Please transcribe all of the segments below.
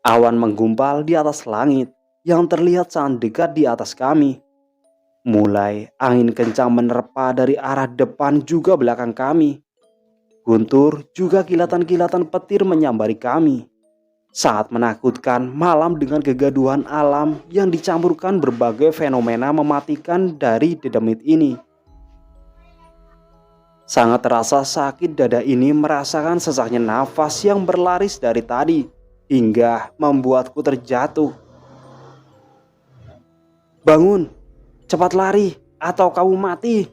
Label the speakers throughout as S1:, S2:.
S1: Awan menggumpal di atas langit yang terlihat sangat dekat di atas kami. Mulai angin kencang menerpa dari arah depan juga belakang kami. Guntur juga kilatan-kilatan petir menyambari kami. Sangat menakutkan malam dengan kegaduhan alam yang dicampurkan berbagai fenomena mematikan dari dedemit ini. Sangat terasa sakit dada ini merasakan sesaknya nafas yang berlaris dari tadi hingga membuatku terjatuh. "Bangun, cepat lari atau kamu mati,"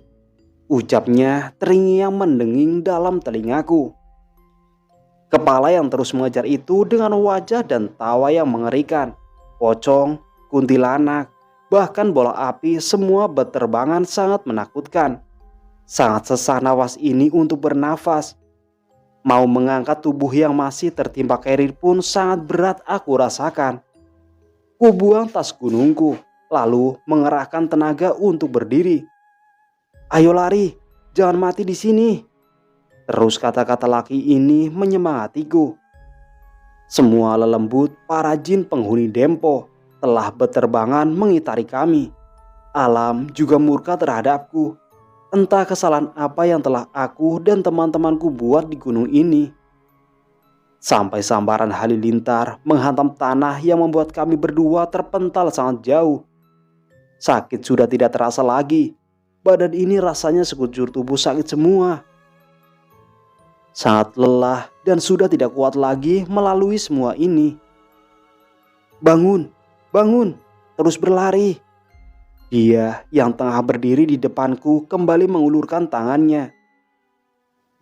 S1: ucapnya terngiang mendenging dalam telingaku. Kepala yang terus mengejar itu dengan wajah dan tawa yang mengerikan. Pocong, kuntilanak, bahkan bola api semua berterbangan sangat menakutkan. Sangat sesak napas ini untuk bernafas. Mau mengangkat tubuh yang masih tertimpa keril pun sangat berat aku rasakan. Kubuang tas gunungku, lalu mengerahkan tenaga untuk berdiri. "Ayo lari, jangan mati di sini." Terus kata-kata laki ini menyemangatiku. Semua lelembut para jin penghuni Dempo telah berterbangan mengitari kami. Alam juga murka terhadapku. Entah kesalahan apa yang telah aku dan teman-temanku buat di gunung ini. Sampai sambaran halilintar menghantam tanah yang membuat kami berdua terpental sangat jauh. Sakit sudah tidak terasa lagi. Badan ini rasanya sekujur tubuh sakit semua. Sangat lelah dan sudah tidak kuat lagi melalui semua ini. "Bangun, bangun, terus berlari." Dia yang tengah berdiri di depanku kembali mengulurkan tangannya.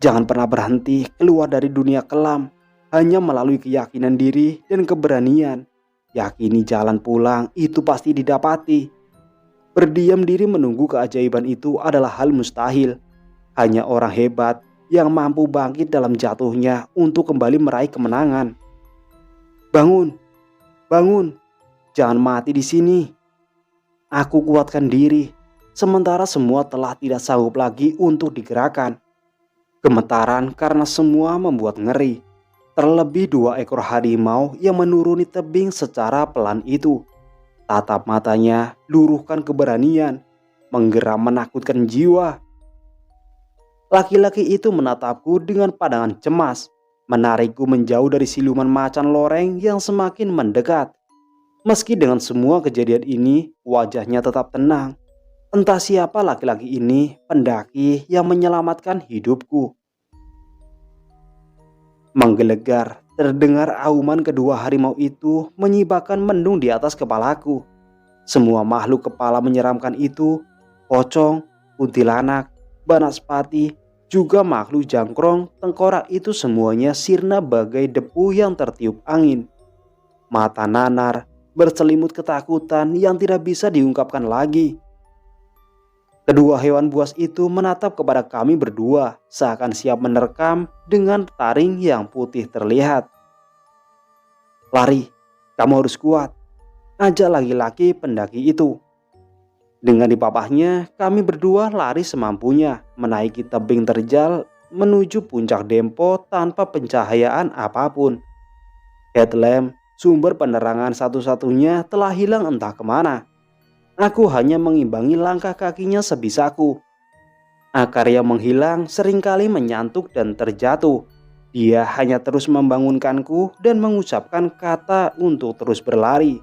S1: "Jangan pernah berhenti keluar dari dunia kelam, hanya melalui keyakinan diri dan keberanian. Yakini jalan pulang itu pasti didapati. Berdiam diri menunggu keajaiban itu adalah hal mustahil. Hanya orang hebat yang mampu bangkit dalam jatuhnya untuk kembali meraih kemenangan. Bangun, bangun, jangan mati di sini." Aku kuatkan diri, sementara semua telah tidak sanggup lagi untuk digerakkan. Gemetaran karena semua membuat ngeri. Terlebih 2 ekor harimau yang menuruni tebing secara pelan itu. Tatap matanya luruhkan keberanian, menggeram menakutkan jiwa. Laki-laki itu menatapku dengan pandangan cemas, menarikku menjauh dari siluman macan loreng yang semakin mendekat. Meski dengan semua kejadian ini, wajahnya tetap tenang. Entah siapa laki-laki ini, pendaki yang menyelamatkan hidupku. Menggelegar, terdengar auman kedua harimau itu menyibakkan mendung di atas kepalaku. Semua makhluk kepala menyeramkan itu, pocong, kuntilanak, banaspati, juga makhluk jangkrong, tengkorak itu semuanya sirna bagai debu yang tertiup angin. Mata nanar, berselimut ketakutan yang tidak bisa diungkapkan lagi. Kedua hewan buas itu menatap kepada kami berdua, seakan siap menerkam dengan taring yang putih terlihat. "Lari, kamu harus kuat," ajak laki-laki pendaki itu. Dengan dipapahnya, kami berdua lari semampunya, menaiki tebing terjal menuju puncak Dempo tanpa pencahayaan apapun. Headlamp, sumber penerangan satu-satunya, telah hilang entah kemana. Aku hanya mengimbangi langkah kakinya sebisaku. Akar yang menghilang seringkali menyantuk dan terjatuh. Dia hanya terus membangunkanku dan mengucapkan kata untuk terus berlari.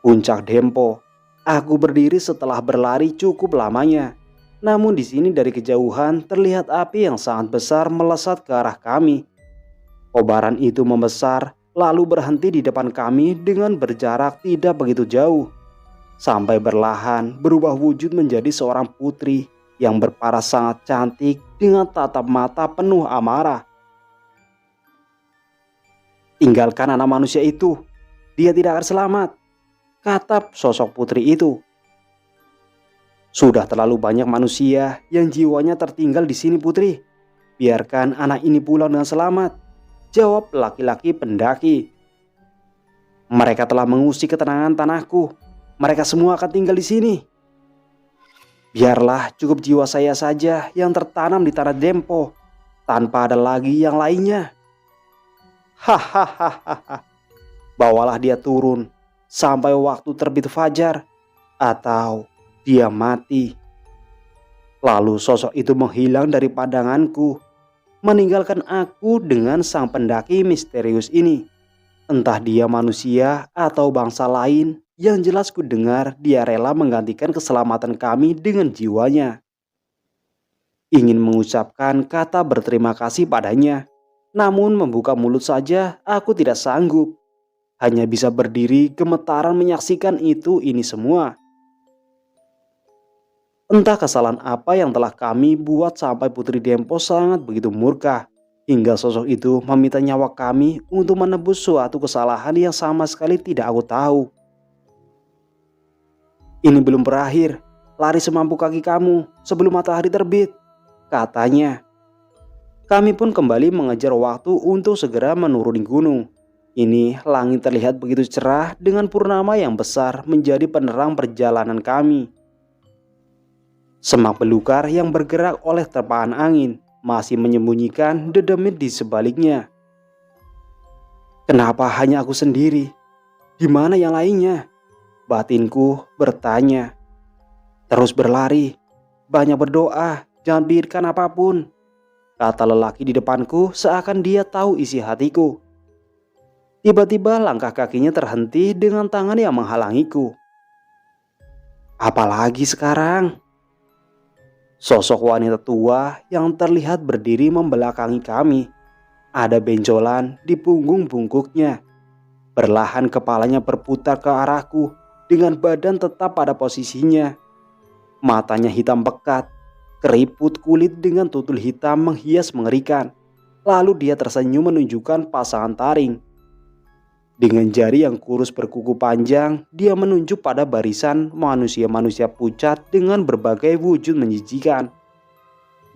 S1: Puncak Dempo. Aku berdiri setelah berlari cukup lamanya. Namun di sini dari kejauhan terlihat api yang sangat besar melesat ke arah kami. Kobaran itu membesar lalu berhenti di depan kami dengan berjarak tidak begitu jauh. Sampai perlahan berubah wujud menjadi seorang putri yang berparas sangat cantik dengan tatap mata penuh amarah. "Tinggalkan anak manusia itu, dia tidak akan selamat," kata sosok putri itu. "Sudah terlalu banyak manusia yang jiwanya tertinggal di sini, putri. Biarkan anak ini pulang dengan selamat," jawab laki-laki pendaki. "Mereka telah mengusik ketenangan tanahku. Mereka semua akan tinggal di sini. Biarlah cukup jiwa saya saja yang tertanam di tanah Dempo, tanpa ada lagi yang lainnya." Hahaha. Bawalah dia turun sampai waktu terbit fajar atau dia mati. Lalu sosok itu menghilang dari pandanganku, meninggalkan aku dengan sang pendaki misterius ini. Entah dia manusia atau bangsa lain, yang jelas ku dengar dia rela menggantikan keselamatan kami dengan jiwanya. Ingin mengucapkan kata berterima kasih padanya, namun membuka mulut saja aku tidak sanggup. Hanya bisa berdiri gemetaran menyaksikan ini semua. Entah kesalahan apa yang telah kami buat sampai Putri Dempo sangat begitu murka, hingga sosok itu meminta nyawa kami untuk menebus suatu kesalahan yang sama sekali tidak aku tahu. Ini belum berakhir, lari semampu kaki kamu sebelum matahari terbit, katanya. Kami pun kembali mengejar waktu untuk segera menuruni gunung. Ini langit terlihat begitu cerah dengan purnama yang besar menjadi penerang perjalanan kami. Semak belukar yang bergerak oleh terpaan angin masih menyembunyikan dedemit di sebaliknya. Kenapa hanya aku sendiri? Di mana yang lainnya? Batinku bertanya. Terus berlari, banyak berdoa, jangan pikirkan apapun, kata lelaki di depanku seakan dia tahu isi hatiku. Tiba-tiba langkah kakinya terhenti dengan tangan yang menghalangiku. Apalagi sekarang? Sosok wanita tua yang terlihat berdiri membelakangi kami. Ada benjolan di punggung bungkuknya. Perlahan kepalanya berputar ke arahku dengan badan tetap pada posisinya. Matanya hitam pekat, keriput kulit dengan tutul hitam menghias mengerikan. Lalu dia tersenyum menunjukkan pasangan taring. Dengan jari yang kurus berkuku panjang, dia menunjuk pada barisan manusia-manusia pucat dengan berbagai wujud menjijikan.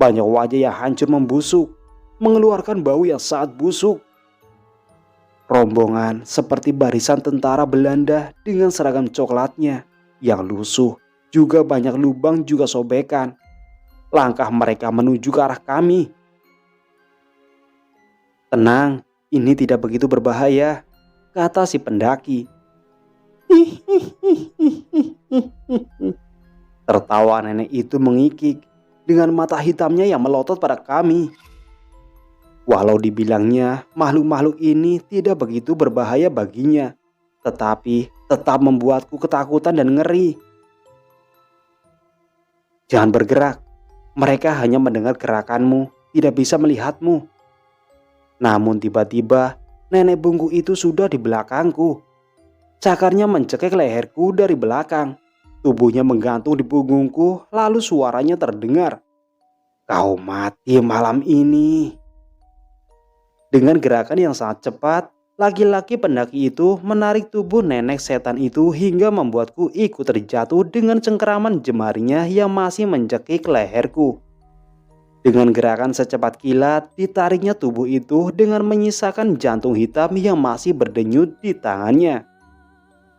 S1: Banyak wajah yang hancur membusuk, mengeluarkan bau yang sangat busuk. Rombongan seperti barisan tentara Belanda dengan seragam coklatnya yang lusuh, juga banyak lubang juga sobekan. Langkah mereka menuju ke arah kami. Tenang, ini tidak begitu berbahaya, kata si pendaki. Tertawa nenek itu mengikik dengan mata hitamnya yang melotot pada kami. Walau dibilangnya makhluk-makhluk ini tidak begitu berbahaya baginya, tetapi tetap membuatku ketakutan dan ngeri. Jangan bergerak, mereka hanya mendengar gerakanmu, tidak bisa melihatmu. Namun tiba-tiba nenek bungku itu sudah di belakangku. Cakarnya mencekik leherku dari belakang. Tubuhnya menggantung di punggungku, lalu suaranya terdengar. Kau mati malam ini. Dengan gerakan yang sangat cepat, laki-laki pendaki itu menarik tubuh nenek setan itu hingga membuatku ikut terjatuh dengan cengkeraman jemarinya yang masih mencekik leherku. Dengan gerakan secepat kilat, ditariknya tubuh itu dengan menyisakan jantung hitam yang masih berdenyut di tangannya.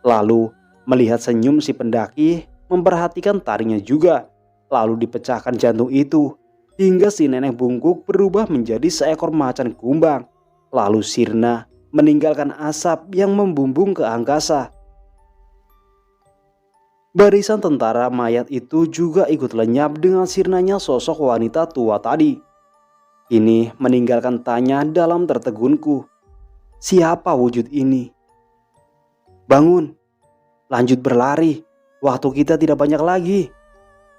S1: Lalu, melihat senyum si pendaki, memperhatikan taringnya juga. Lalu dipecahkan jantung itu, hingga si nenek bungkuk berubah menjadi seekor macan kumbang. Lalu sirna, meninggalkan asap yang membumbung ke angkasa. Barisan tentara mayat itu juga ikut lenyap dengan sirnanya sosok wanita tua tadi. Ini meninggalkan tanya dalam tertegunku. Siapa wujud ini? Bangun, lanjut berlari. Waktu kita tidak banyak lagi.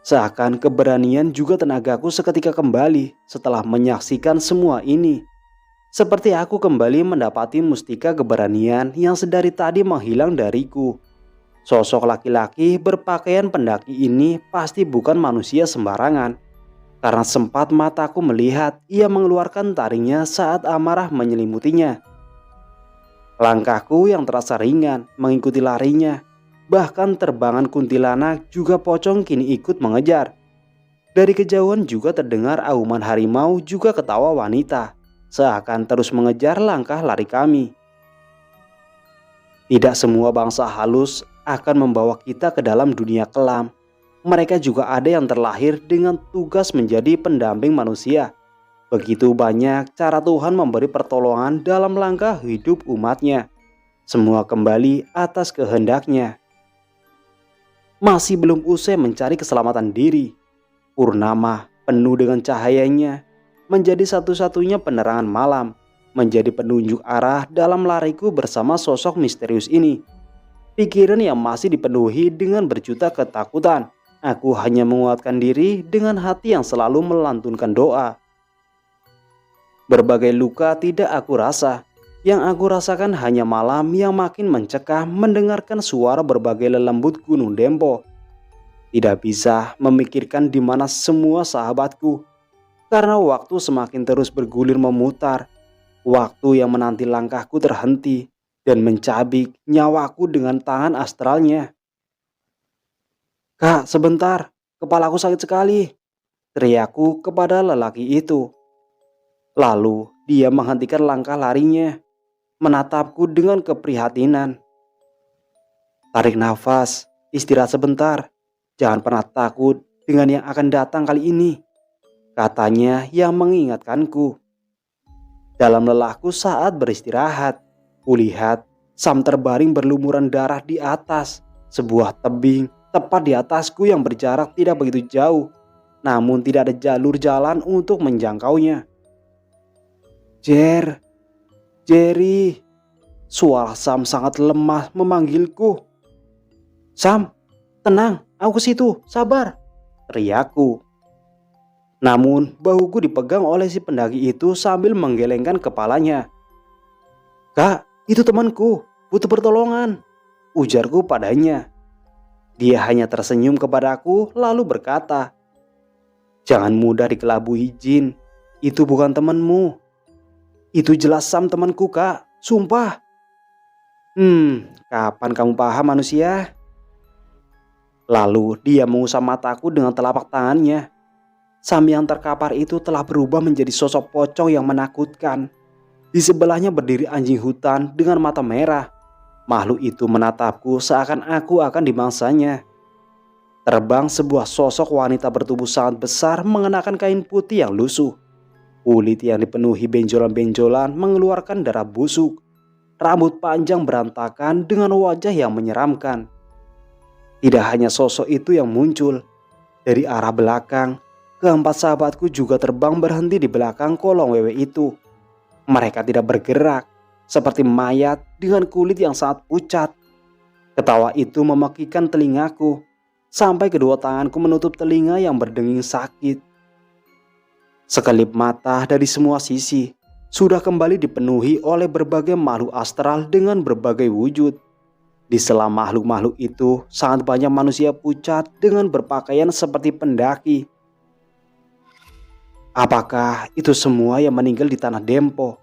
S1: Seakan keberanian juga tenagaku seketika kembali setelah menyaksikan semua ini. Seperti aku kembali mendapati mustika keberanian yang sedari tadi menghilang dariku. Sosok laki-laki berpakaian pendaki ini pasti bukan manusia sembarangan. Karena sempat mataku melihat ia mengeluarkan taringnya saat amarah menyelimutinya. Langkahku yang terasa ringan mengikuti larinya. Bahkan terbangan kuntilanak juga pocong kini ikut mengejar. Dari kejauhan juga terdengar auman harimau juga ketawa wanita. Seakan terus mengejar langkah lari kami. Tidak semua bangsa halus akan membawa kita ke dalam dunia kelam. Mereka juga ada yang terlahir dengan tugas menjadi pendamping manusia. Begitu banyak cara Tuhan memberi pertolongan dalam langkah hidup umatnya. Semua kembali atas kehendaknya. Masih belum usai mencari keselamatan diri, purnama penuh dengan cahayanya menjadi satu-satunya penerangan malam, menjadi penunjuk arah dalam lariku bersama sosok misterius ini. Pikiran yang masih dipenuhi dengan berjuta ketakutan, aku hanya menguatkan diri dengan hati yang selalu melantunkan doa. Berbagai luka tidak aku rasa. Yang aku rasakan hanya malam yang makin mencekam mendengarkan suara berbagai lelembut gunung Dempo. Tidak bisa memikirkan di mana semua sahabatku. Karena waktu semakin terus bergulir memutar. Waktu yang menanti langkahku terhenti dan mencabik nyawaku dengan tangan astralnya. "Kak, sebentar, kepalaku sakit sekali," teriakku kepada lelaki itu. Lalu dia menghentikan langkah larinya, menatapku dengan keprihatinan. "Tarik nafas, istirahat sebentar. Jangan pernah takut dengan yang akan datang kali ini," katanya yang mengingatkanku. Dalam lelahku saat beristirahat, kulihat Sam terbaring berlumuran darah di atas sebuah tebing tepat di atasku yang berjarak tidak begitu jauh, namun tidak ada jalur jalan untuk menjangkaunya. Jerry, suara Sam sangat lemah memanggilku. "Sam, tenang, aku ke situ, sabar," teriakku. Namun bahuku dipegang oleh si pendaki itu sambil menggelengkan kepalanya. "Kak, itu temanku, butuh pertolongan," ujarku padanya. Dia hanya tersenyum kepadaku lalu berkata, "Jangan mudah dikelabui jin, itu bukan temanmu." "Itu jelas Sam temanku, Kak, sumpah." Kapan kamu paham manusia?" Lalu dia mengusap mataku dengan telapak tangannya. Sam yang terkapar itu telah berubah menjadi sosok pocong yang menakutkan. Di sebelahnya berdiri anjing hutan dengan mata merah. Makhluk itu menatapku seakan aku akan dimangsanya. Terbang sebuah sosok wanita bertubuh sangat besar mengenakan kain putih yang lusuh. Kulit yang dipenuhi benjolan-benjolan mengeluarkan darah busuk. Rambut panjang berantakan dengan wajah yang menyeramkan. Tidak hanya sosok itu yang muncul. Dari arah belakang, keempat sahabatku juga terbang berhenti di belakang kolong wewe itu. Mereka tidak bergerak, seperti mayat dengan kulit yang sangat pucat. Ketawa itu memekikkan telingaku, sampai kedua tanganku menutup telinga yang berdenging sakit. Sekelip mata dari semua sisi sudah kembali dipenuhi oleh berbagai makhluk astral dengan berbagai wujud. Di sela makhluk-makhluk itu sangat banyak manusia pucat dengan berpakaian seperti pendaki. Apakah itu semua yang meninggal di tanah Dempo?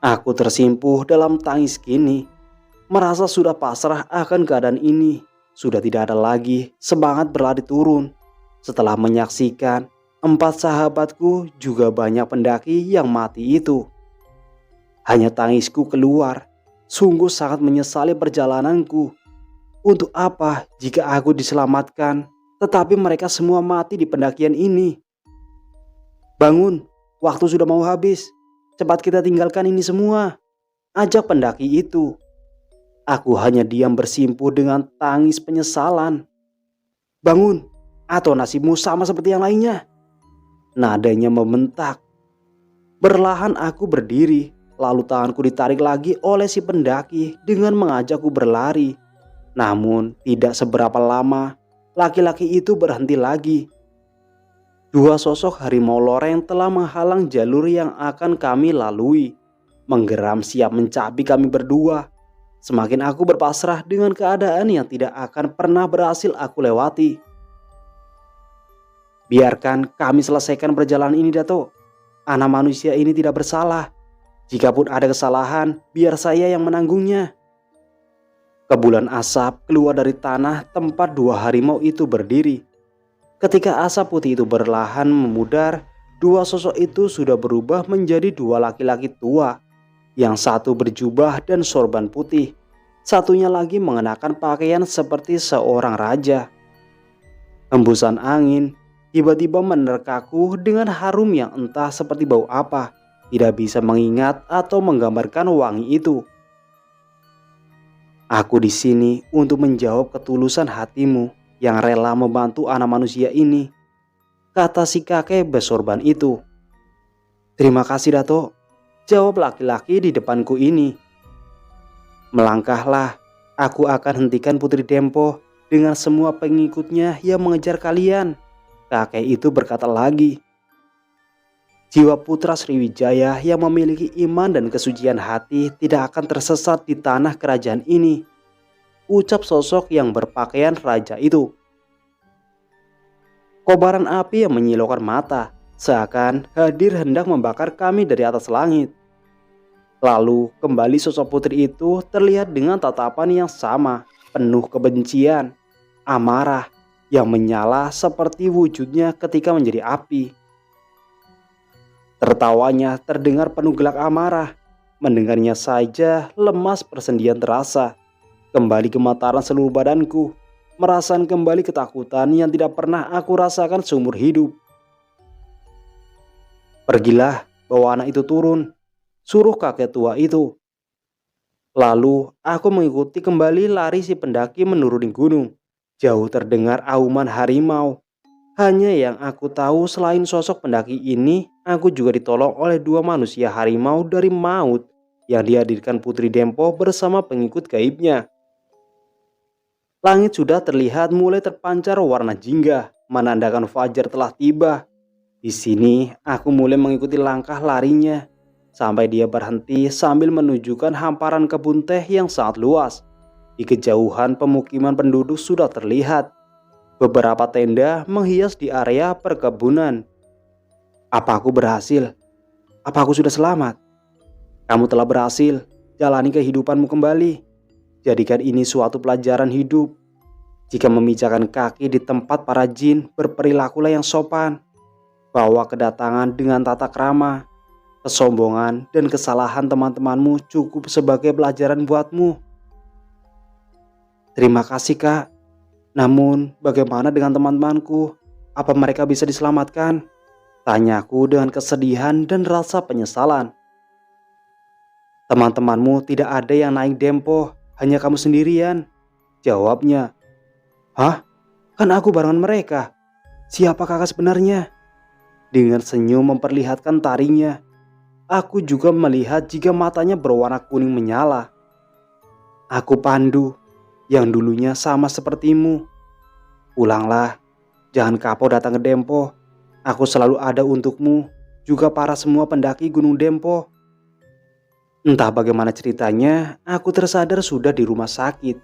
S1: Aku tersimpuh dalam tangis kini, merasa sudah pasrah akan keadaan ini. Sudah tidak ada lagi semangat berlari turun. Setelah menyaksikan 4 sahabatku juga banyak pendaki yang mati itu. Hanya tangisku keluar. Sungguh sangat menyesali perjalananku. Untuk apa jika aku diselamatkan, tetapi mereka semua mati di pendakian ini? "Bangun, waktu sudah mau habis. Cepat kita tinggalkan ini semua," ajak pendaki itu. Aku hanya diam bersimpuh dengan tangis penyesalan. "Bangun, atau nasibmu sama seperti yang lainnya," nadanya membentak. Perlahan aku berdiri, lalu tanganku ditarik lagi oleh si pendaki dengan mengajakku berlari. Namun tidak seberapa lama, laki-laki itu berhenti lagi. 2 sosok harimau loreng telah menghalang jalur yang akan kami lalui. Menggeram siap mencabik kami berdua. Semakin aku berpasrah dengan keadaan yang tidak akan pernah berhasil aku lewati. "Biarkan kami selesaikan perjalanan ini, Dato. Anak manusia ini tidak bersalah. Jikapun ada kesalahan, biar saya yang menanggungnya." Kepulan asap keluar dari tanah tempat 2 harimau itu berdiri. Ketika asap putih itu berlahan memudar, 2 sosok itu sudah berubah menjadi 2 laki-laki tua. Yang satu berjubah dan sorban putih, satunya lagi mengenakan pakaian seperti seorang raja. Hembusan angin tiba-tiba menerkaku dengan harum yang entah seperti bau apa. Tidak bisa mengingat atau menggambarkan wangi itu. Aku di sini untuk menjawab ketulusan hatimu yang rela membantu anak manusia ini, kata si kakek bersorban itu. Terima kasih Dato, jawab laki-laki di depanku ini. Melangkahlah, aku akan hentikan Putri Dempo dengan semua pengikutnya yang mengejar kalian, kakek itu berkata lagi. Jiwa putra Sriwijaya yang memiliki iman dan kesucian hati tidak akan tersesat di tanah kerajaan ini, ucap sosok yang berpakaian raja itu. Kobaran api yang menyilaukan mata, seakan hadir hendak membakar kami dari atas langit. Lalu kembali sosok putri itu terlihat dengan tatapan yang sama, penuh kebencian, amarah, yang menyala seperti wujudnya ketika menjadi api. Tertawanya terdengar penuh gelak amarah. Mendengarnya saja lemas persendian terasa. Kembali gemetaran seluruh badanku. Merasakan kembali ketakutan yang tidak pernah aku rasakan seumur hidup. Pergilah, bawa anak itu turun, suruh kakek tua itu. Lalu aku mengikuti kembali lari si pendaki menuruni gunung. Jauh terdengar auman harimau. Hanya yang aku tahu selain sosok pendaki ini, aku juga ditolong oleh dua manusia harimau dari maut yang dihadirkan Putri Dempo bersama pengikut gaibnya. Langit sudah terlihat mulai terpancar warna jingga, menandakan fajar telah tiba. Di sini aku mulai mengikuti langkah larinya, sampai dia berhenti sambil menunjukkan hamparan kebun teh yang sangat luas. Di kejauhan pemukiman penduduk sudah terlihat. Beberapa tenda menghias di area perkebunan. Apa aku berhasil? Apa aku sudah selamat? Kamu telah berhasil. Jalani kehidupanmu kembali. Jadikan ini suatu pelajaran hidup. Jika memijakan kaki di tempat para jin, berperilakulah yang sopan. Bawa kedatangan dengan tata krama. Kesombongan dan kesalahan teman-temanmu cukup sebagai pelajaran buatmu. Terima kasih kak. Namun bagaimana dengan teman-temanku? Apa mereka bisa diselamatkan? Tanyaku dengan kesedihan dan rasa penyesalan. Teman-temanmu tidak ada yang naik Dempo, hanya kamu sendirian, jawabnya. Hah? Kan aku barengan mereka. Siapa kakak sebenarnya? Dengan senyum memperlihatkan taringnya. Aku juga melihat jika matanya berwarna kuning menyala. Aku Pandu, yang dulunya sama sepertimu. Pulanglah, jangan kapok datang ke Dempo. Aku selalu ada untukmu, juga para semua pendaki Gunung Dempo. Entah bagaimana ceritanya, aku tersadar sudah di rumah sakit.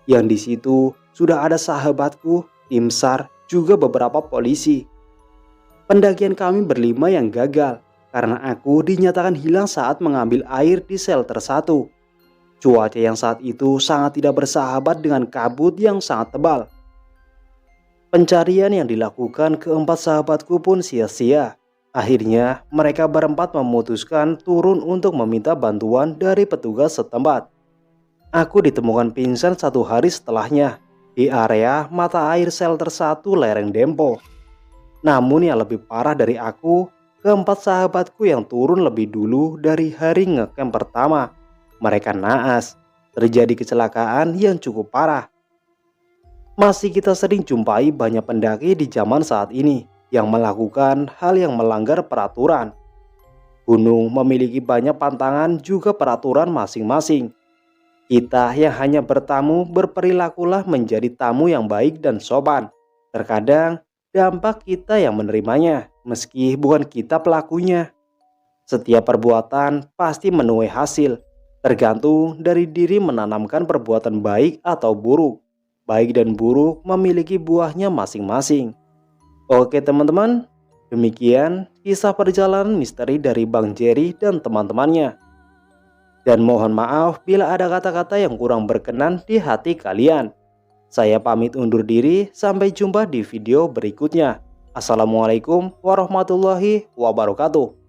S1: Yang di situ sudah ada sahabatku, tim SAR, juga beberapa polisi. Pendakian kami berlima yang gagal, karena aku dinyatakan hilang saat mengambil air di shelter 1. Cuaca yang saat itu sangat tidak bersahabat dengan kabut yang sangat tebal. Pencarian yang dilakukan keempat sahabatku pun sia-sia. Akhirnya mereka berempat memutuskan turun untuk meminta bantuan dari petugas setempat. Aku ditemukan pingsan 1 hari setelahnya di area mata air shelter 1 lereng Dempo. Namun yang lebih parah dari aku, keempat sahabatku yang turun lebih dulu dari hari ngecamp pertama. Mereka naas, terjadi kecelakaan yang cukup parah. Masih kita sering jumpai banyak pendaki di zaman saat ini yang melakukan hal yang melanggar peraturan. Gunung memiliki banyak pantangan juga peraturan masing-masing. Kita yang hanya bertamu berperilakulah menjadi tamu yang baik dan sopan. Terkadang dampak kita yang menerimanya meski bukan kita pelakunya. Setiap perbuatan pasti menuai hasil. Tergantung dari diri menanamkan perbuatan baik atau buruk. Baik dan buruk memiliki buahnya masing-masing. Oke teman-teman, demikian kisah perjalanan misteri dari Bang Jerry dan teman-temannya. Dan mohon maaf bila ada kata-kata yang kurang berkenan di hati kalian. Saya pamit undur diri, sampai jumpa di video berikutnya. Assalamualaikum warahmatullahi wabarakatuh.